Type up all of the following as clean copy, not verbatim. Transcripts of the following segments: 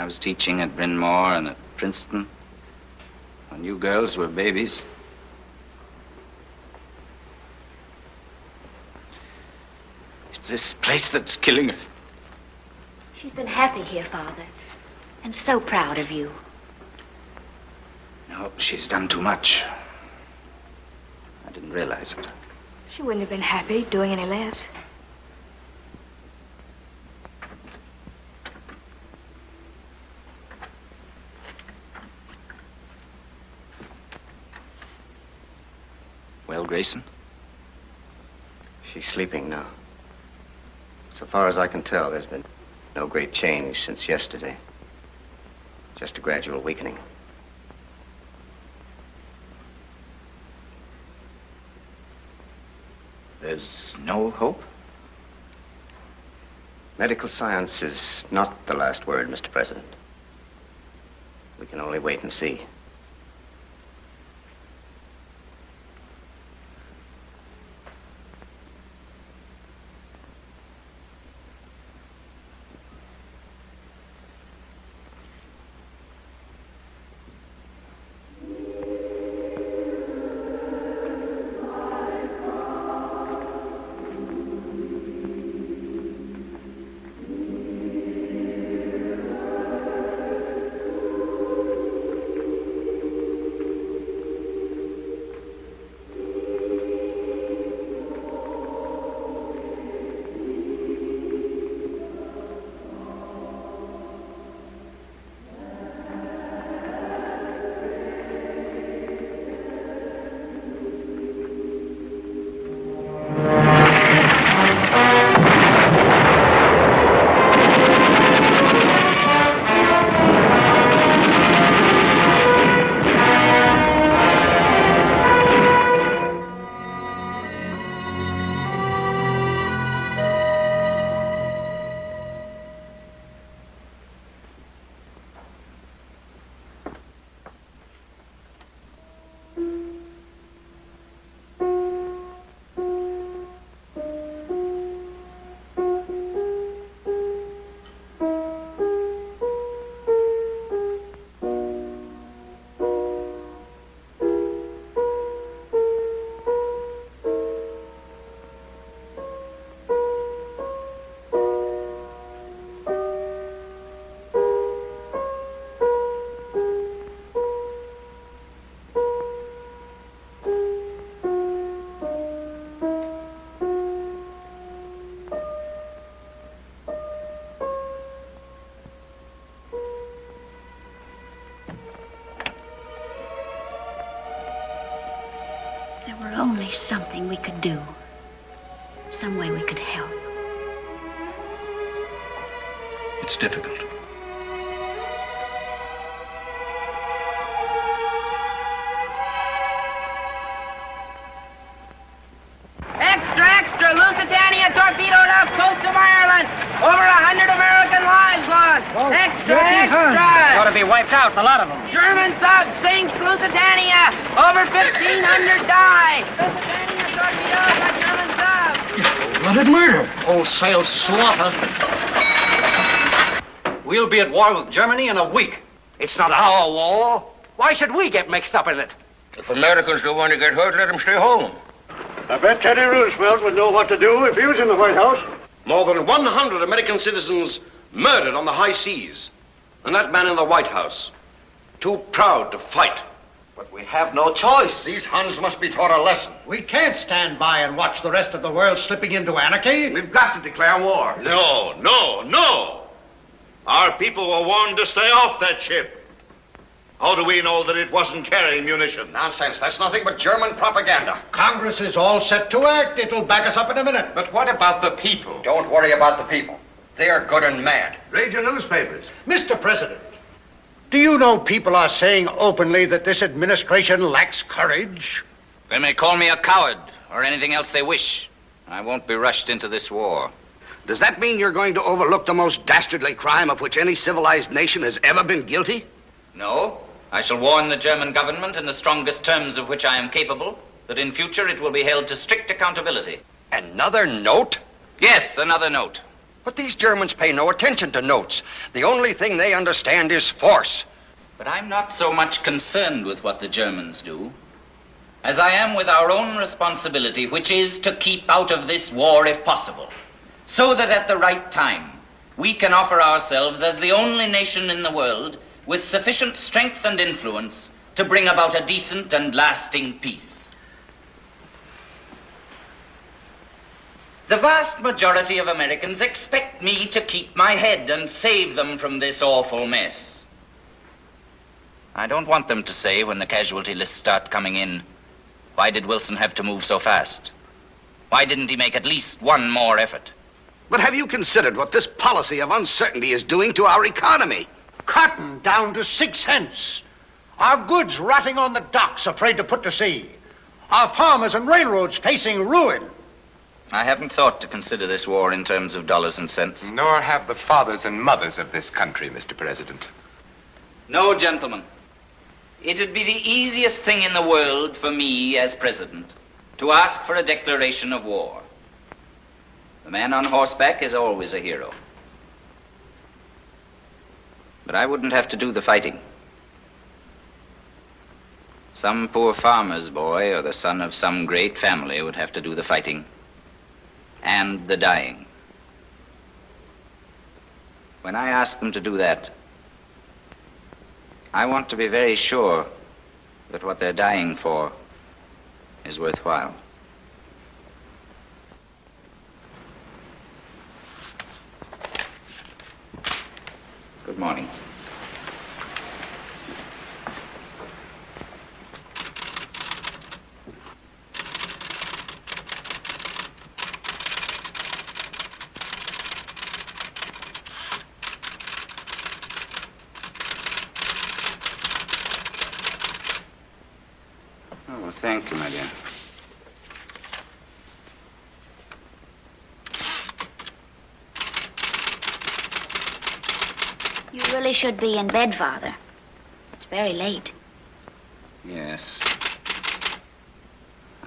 I was teaching at Bryn Mawr and at Princeton, when you girls were babies. It's this place that's killing her. She's been happy here, Father, and so proud of you. No, she's done too much. I didn't realize it. She wouldn't have been happy doing any less. Well, Grayson? She's sleeping now. So far as I can tell, there's been no great change since yesterday. Just a gradual weakening. There's no hope? Medical science is not the last word, Mr. President. We can only wait and see. Only something we could do. Some way we could help. It's difficult. Extra, extra! Lusitania torpedoed off coast of Ireland. Over 100 American lives lost. Extra, extra! Ought to be wiped out, a lot of them. German sub sinks Lusitania. Over 1,500 die. Lusitania torpedoed by German sub. Blooded murder. Wholesale slaughter. We'll be at war with Germany in a week. It's not our war. Why should we get mixed up in it? If Americans don't want to get hurt, let them stay home. I bet Teddy Roosevelt would know what to do if he was in the White House. More than 100 American citizens murdered on the high seas. And that man in the White House, too proud to fight. But we have no choice. These Huns must be taught a lesson. We can't stand by and watch the rest of the world slipping into anarchy. We've got to declare war. No, no, no. Our people were warned to stay off that ship. How do we know that it wasn't carrying munitions? Nonsense. That's nothing but German propaganda. Congress is all set to act. It'll back us up in a minute. But what about the people? Don't worry about the people. They're good and mad. Read your newspapers. Mr. President, do you know people are saying openly that this administration lacks courage? They may call me a coward or anything else they wish. I won't be rushed into this war. Does that mean you're going to overlook the most dastardly crime of which any civilized nation has ever been guilty? No. I shall warn the German government in the strongest terms of which I am capable that in future it will be held to strict accountability. Another note? Yes, another note. But these Germans pay no attention to notes. The only thing they understand is force. But I'm not so much concerned with what the Germans do as I am with our own responsibility, which is to keep out of this war if possible, so that at the right time we can offer ourselves as the only nation in the world with sufficient strength and influence to bring about a decent and lasting peace. The vast majority of Americans expect me to keep my head and save them from this awful mess. I don't want them to say when the casualty lists start coming in, why did Wilson have to move so fast? Why didn't he make at least one more effort? But have you considered what this policy of uncertainty is doing to our economy? Cotton down to 6 cents. Our goods rotting on the docks, afraid to put to sea. Our farmers and railroads facing ruin. I haven't thought to consider this war in terms of dollars and cents. Nor have the fathers and mothers of this country, Mr. President. No, gentlemen. It'd be the easiest thing in the world for me as president to ask for a declaration of war. The man on horseback is always a hero. But I wouldn't have to do the fighting. Some poor farmer's boy or the son of some great family would have to do the fighting and the dying. When I ask them to do that, I want to be very sure that what they're dying for is worthwhile. Good morning. Oh, thank you, my dear. You really should be in bed, Father. It's very late. Yes.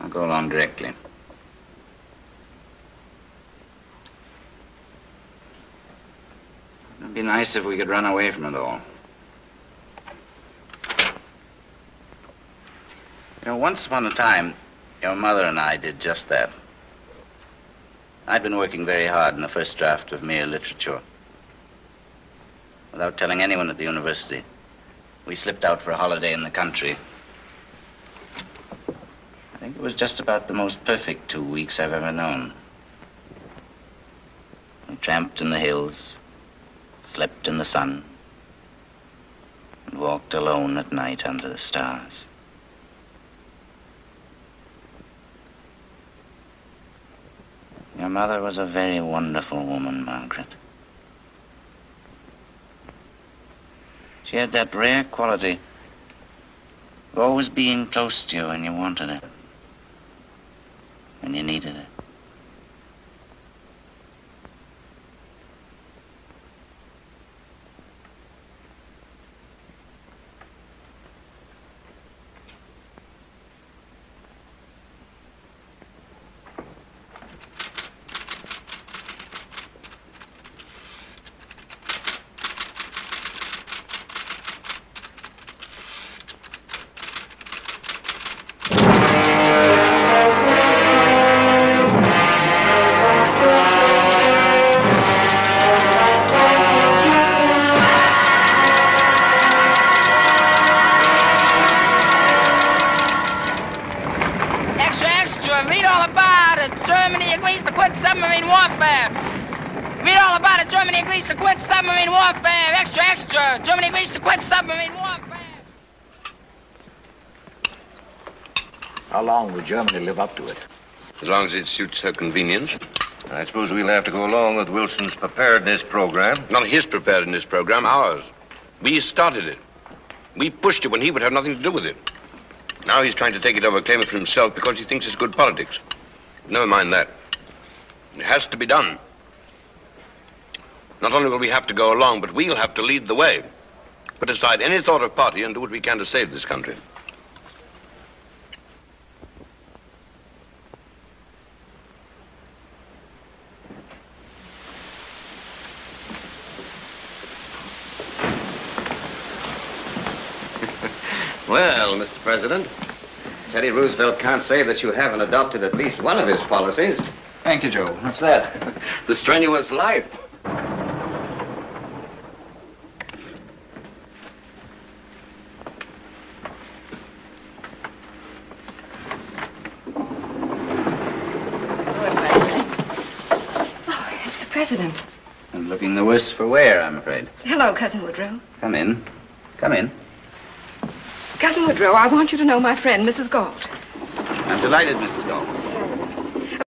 I'll go along directly. It'd be nice if we could run away from it all. You know, once upon a time, your mother and I did just that. I'd been working very hard in the first draft of mere literature. Without telling anyone at the university, we slipped out for a holiday in the country. I think it was just about the most perfect 2 weeks I've ever known. We tramped in the hills, slept in the sun, and walked alone at night under the stars. Your mother was a very wonderful woman, Margaret. She had that rare quality of always being close to you when you wanted it, when you needed it. How long will Germany live up to it? As long as it suits her convenience. I suppose we'll have to go along with Wilson's preparedness program. Not his preparedness program, ours. We started it. We pushed it when he would have nothing to do with it. Now he's trying to take it over, claim it for himself because he thinks it's good politics. Never mind that. It has to be done. Not only will we have to go along, but we'll have to lead the way. Put aside any thought of party and do what we can to save this country. Well, Mr. President, Teddy Roosevelt can't say that you haven't adopted at least one of his policies. Thank you, Joe. What's that? The strenuous life. Oh, it's the President. And looking the worse for wear, I'm afraid. Hello, Cousin Woodrow. Come in. Come in. Cousin Woodrow, I want you to know my friend, Mrs. Galt. I'm delighted, Mrs. Galt.